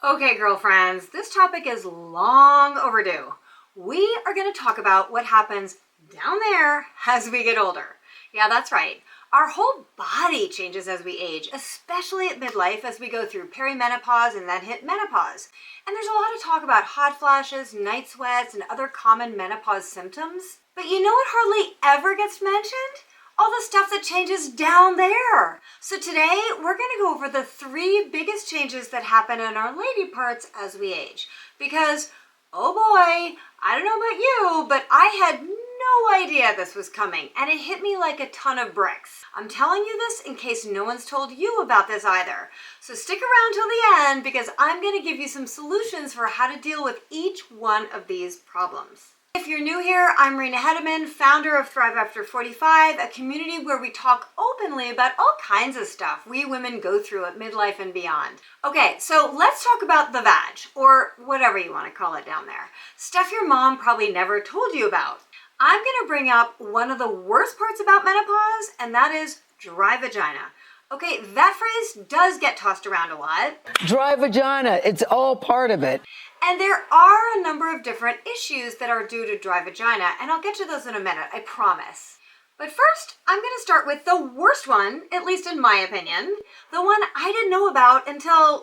Okay, girlfriends, this topic is long overdue. We are going to talk about what happens down there as we get older. Yeah, that's right. Our whole body changes as we age, especially at midlife as we go through perimenopause and then hit menopause. And there's a lot of talk about hot flashes, night sweats, and other common menopause symptoms. But you know what hardly ever gets mentioned? All the stuff that changes down there. So today we're going to go over the 3 biggest changes that happen in our lady parts as we age. Because, oh boy, I don't know about you, but I had no idea this was coming, and it hit me like a ton of bricks. I'm telling you this in case no one's told you about this either. So stick around till the end because I'm going to give you some solutions for how to deal with each one of these problems. If you're new here, I'm Rena Hedeman, founder of Thrive After 45, a community where we talk openly about all kinds of stuff we women go through at midlife and beyond. Okay, so let's talk about the vag, or whatever you want to call it down there. Stuff your mom probably never told you about. I'm going to bring up one of the worst parts about menopause, and that is dry vagina. Okay, that phrase does get tossed around a lot. Dry vagina, it's all part of it. And there are a number of different issues that are due to dry vagina, and I'll get to those in a minute, I promise. But first, I'm going to start with the worst one, at least in my opinion, the one I didn't know about until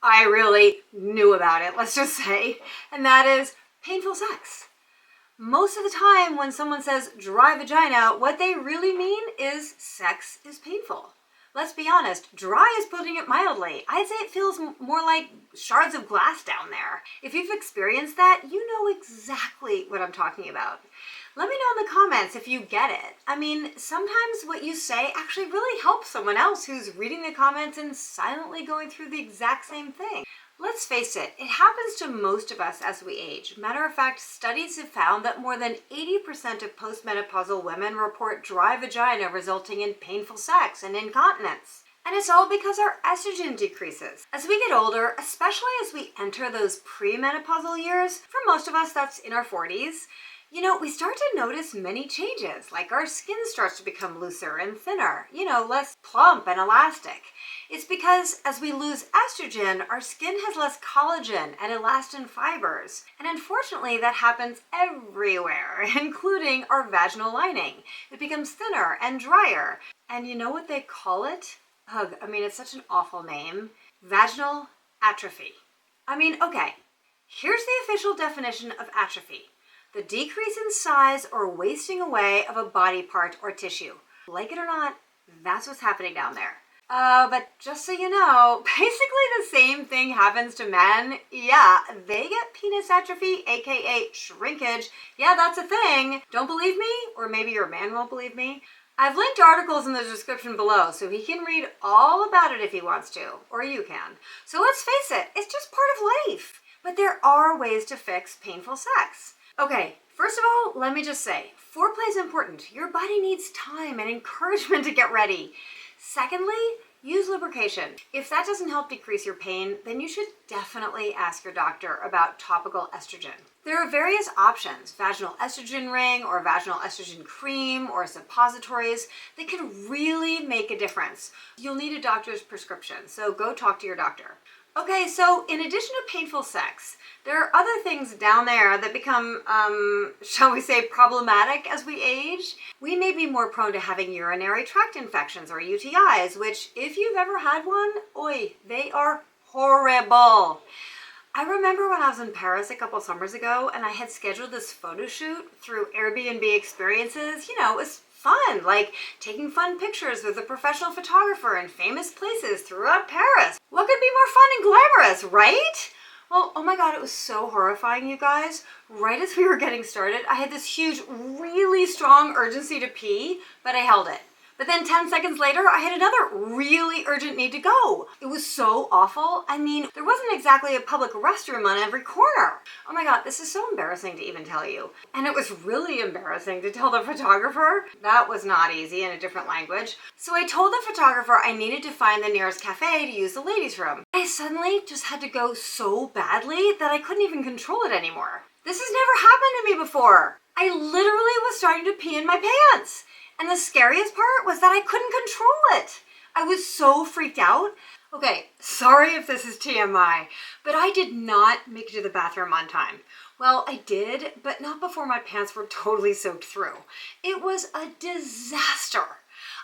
I really knew about it, let's just say, and that is painful sex. Most of the time when someone says dry vagina, what they really mean is sex is painful. Let's be honest, dry is putting it mildly. I'd say it feels more like shards of glass down there. If you've experienced that, you know exactly what I'm talking about. Let me know in the comments if you get it. I mean, sometimes what you say actually really helps someone else who's reading the comments and silently going through the exact same thing. Let's face it happens to most of us as we age. Matter of fact, studies have found that more than 80% of postmenopausal women report dry vagina resulting in painful sex and incontinence. And it's all because our estrogen decreases. As we get older, especially as we enter those premenopausal years, for most of us that's in our 40s, we start to notice many changes, like our skin starts to become looser and thinner, less plump and elastic. It's because as we lose estrogen, our skin has less collagen and elastin fibers. And unfortunately, that happens everywhere, including our vaginal lining. It becomes thinner and drier. And you know what they call it? Ugh, it's such an awful name. Vaginal atrophy. Okay, here's the official definition of atrophy. The decrease in size or wasting away of a body part or tissue. Like it or not, that's what's happening down there. But just so you know, basically the same thing happens to men. Yeah, they get penis atrophy, aka shrinkage. Yeah, that's a thing. Don't believe me? Or maybe your man won't believe me? I've linked articles in the description below so he can read all about it if he wants to, or you can. So let's face it, it's just part of life. But there are ways to fix painful sex. Okay, first of all, let me just say, foreplay is important. Your body needs time and encouragement to get ready. Secondly, use lubrication. If that doesn't help decrease your pain, then you should definitely ask your doctor about topical estrogen. There are various options, vaginal estrogen ring or vaginal estrogen cream or suppositories. They can really make a difference. You'll need a doctor's prescription, so go talk to your doctor. Okay, so in addition to painful sex, there are other things down there that become, shall we say, problematic as we age. We may be more prone to having urinary tract infections or UTIs, which, if you've ever had one, oi, they are horrible. I remember when I was in Paris a couple summers ago and I had scheduled this photo shoot through Airbnb experiences. It was fun, like taking fun pictures with a professional photographer in famous places throughout Paris. What could be more fun and glamorous, right? Well, oh my God, it was so horrifying, you guys. Right as we were getting started, I had this huge, really strong urgency to pee, but I held it. But then 10 seconds later, I had another really urgent need to go. It was so awful. There wasn't exactly a public restroom on every corner. Oh my God, this is so embarrassing to even tell you. And it was really embarrassing to tell the photographer. That was not easy in a different language. So I told the photographer I needed to find the nearest cafe to use the ladies' room. I suddenly just had to go so badly that I couldn't even control it anymore. This has never happened to me before. I literally was starting to pee in my pants. And the scariest part was that I couldn't control it. I was so freaked out. Okay, sorry if this is TMI, but I did not make it to the bathroom on time. Well, I did, but not before my pants were totally soaked through. It was a disaster.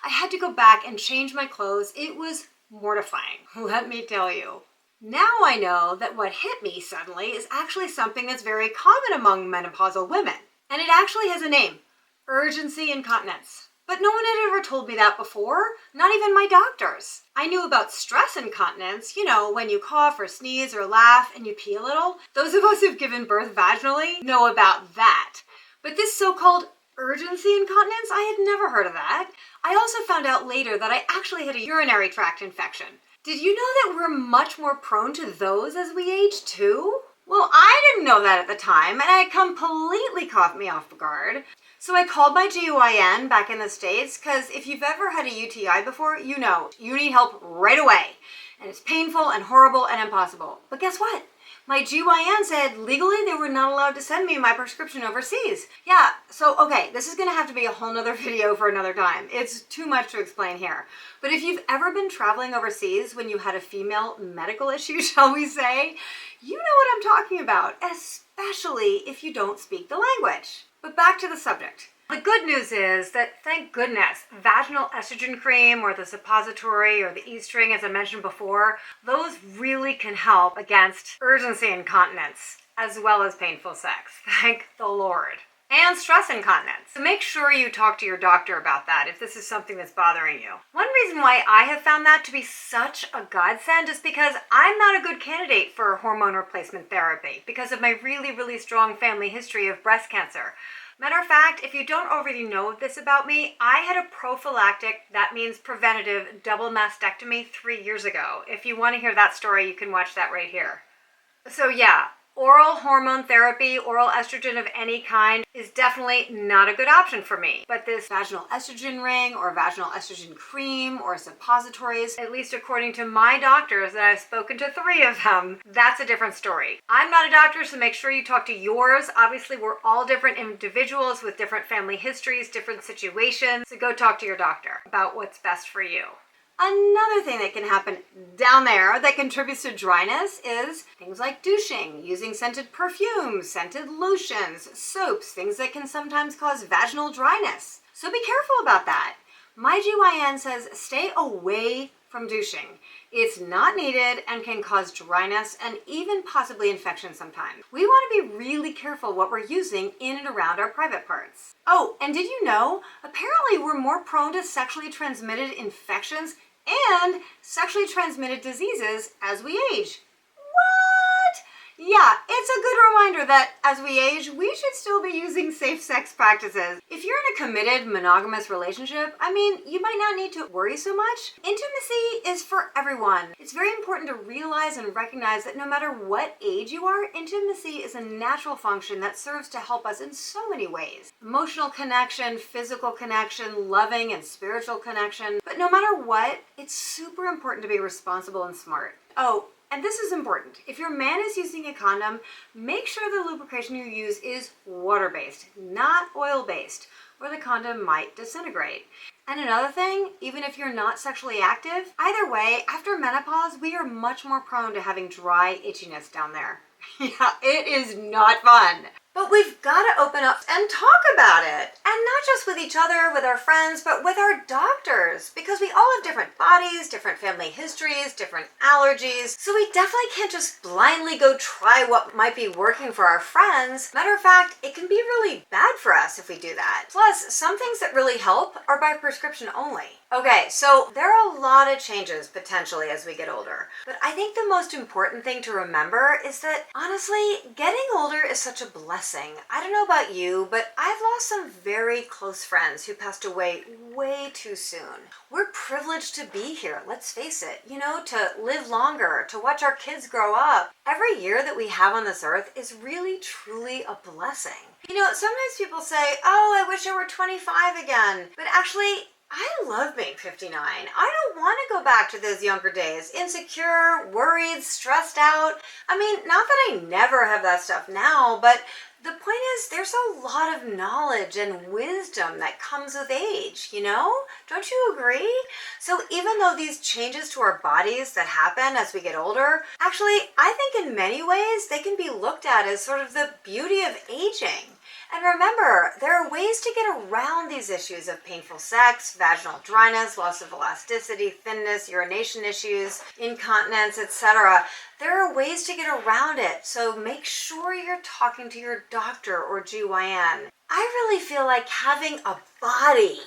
I had to go back and change my clothes. It was mortifying, let me tell you. Now I know that what hit me suddenly is actually something that's very common among menopausal women. And it actually has a name, urgency incontinence. But no one had ever told me that before, not even my doctors. I knew about stress incontinence, when you cough or sneeze or laugh and you pee a little. Those of us who've given birth vaginally know about that. But this so-called urgency incontinence, I had never heard of that. I also found out later that I actually had a urinary tract infection. Did you know that we're much more prone to those as we age too? Well, I didn't know that at the time, and it completely caught me off guard. So I called my GYN back in the States, because if you've ever had a UTI before, you know you need help right away. And it's painful and horrible and impossible. But guess what? My GYN said legally they were not allowed to send me my prescription overseas. Yeah, so okay, this is gonna have to be a whole nother video for another time. It's too much to explain here. But if you've ever been traveling overseas when you had a female medical issue, shall we say, you know what I'm talking about, especially if you don't speak the language. But back to the subject. The good news is that, thank goodness, vaginal estrogen cream or the suppository or the E-string, as I mentioned before, those really can help against urgency incontinence as well as painful sex. Thank the Lord. And stress incontinence. So make sure you talk to your doctor about that if this is something that's bothering you. One reason why I have found that to be such a godsend is because I'm not a good candidate for hormone replacement therapy because of my really, really strong family history of breast cancer. Matter of fact, if you don't already know this about me, I had a prophylactic, that means preventative, double mastectomy 3 years ago. If you want to hear that story, you can watch that right here. So yeah, oral hormone therapy, oral estrogen of any kind is definitely not a good option for me. But this vaginal estrogen ring or vaginal estrogen cream or suppositories, at least according to my doctors, that I've spoken to 3 of them, that's a different story. I'm not a doctor, so make sure you talk to yours. Obviously, we're all different individuals with different family histories, different situations. So go talk to your doctor about what's best for you. Another thing that can happen down there that contributes to dryness is things like douching, using scented perfumes, scented lotions, soaps, things that can sometimes cause vaginal dryness. So be careful about that. My GYN says stay away from douching. It's not needed and can cause dryness and even possibly infection sometimes. We want to be really careful what we're using in and around our private parts. Oh, and did you know, apparently we're more prone to sexually transmitted infections and sexually transmitted diseases as we age. What? Yeah, it's a good reminder that as we age, we should still be using safe sex practices. If you're in a committed, monogamous relationship, you might not need to worry so much. Intimacy is for everyone. It's very important to realize and recognize that no matter what age you are, intimacy is a natural function that serves to help us in so many ways. Emotional connection, physical connection, loving and spiritual connection. But no matter what, it's super important to be responsible and smart. Oh, and this is important. If your man is using a condom, make sure the lubrication you use is water-based, not oil-based, or the condom might disintegrate. And another thing, even if you're not sexually active, either way, after menopause, we are much more prone to having dry itchiness down there. Yeah, it is not fun. But we've got to open up and talk about it. And not just with each other, with our friends, but with our doctors. Because we all have different bodies, different family histories, different allergies. So we definitely can't just blindly go try what might be working for our friends. Matter of fact, it can be really bad for us if we do that. Plus, some things that really help are by prescription only. Okay, so there are a lot of changes potentially as we get older. But I think the most important thing to remember is that, honestly, getting older is such a blessing. I don't know about you, but I've lost some very close friends who passed away way too soon. We're privileged to be here, let's face it, to live longer, to watch our kids grow up. Every year that we have on this earth is really, truly a blessing. Sometimes people say, oh, I wish I were 25 again. But actually, I love being 59. I don't want to go back to those younger days. Insecure, worried, stressed out. I mean, not that I never have that stuff now, but the point is there's a lot of knowledge and wisdom that comes with age, you know? Don't you agree? So even though these changes to our bodies that happen as we get older, actually, I think in many ways they can be looked at as sort of the beauty of aging. And remember, there are ways to get around these issues of painful sex, vaginal dryness, loss of elasticity, thinness, urination issues, incontinence, etc. There are ways to get around it, so make sure you're talking to your doctor or GYN. I really feel like having a body,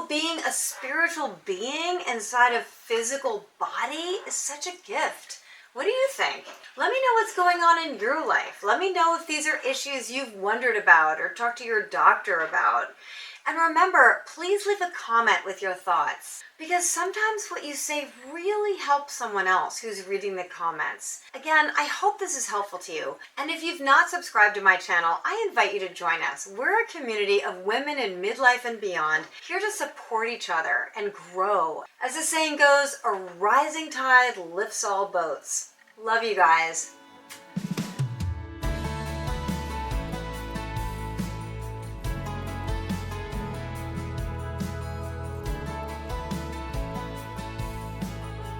being a spiritual being inside a physical body is such a gift. What do you think? Let me know what's going on in your life. Let me know if these are issues you've wondered about or talked to your doctor about. And remember, please leave a comment with your thoughts, because sometimes what you say really helps someone else who's reading the comments. Again, I hope this is helpful to you. And if you've not subscribed to my channel, I invite you to join us. We're a community of women in midlife and beyond, here to support each other and grow. As the saying goes, a rising tide lifts all boats. Love you guys.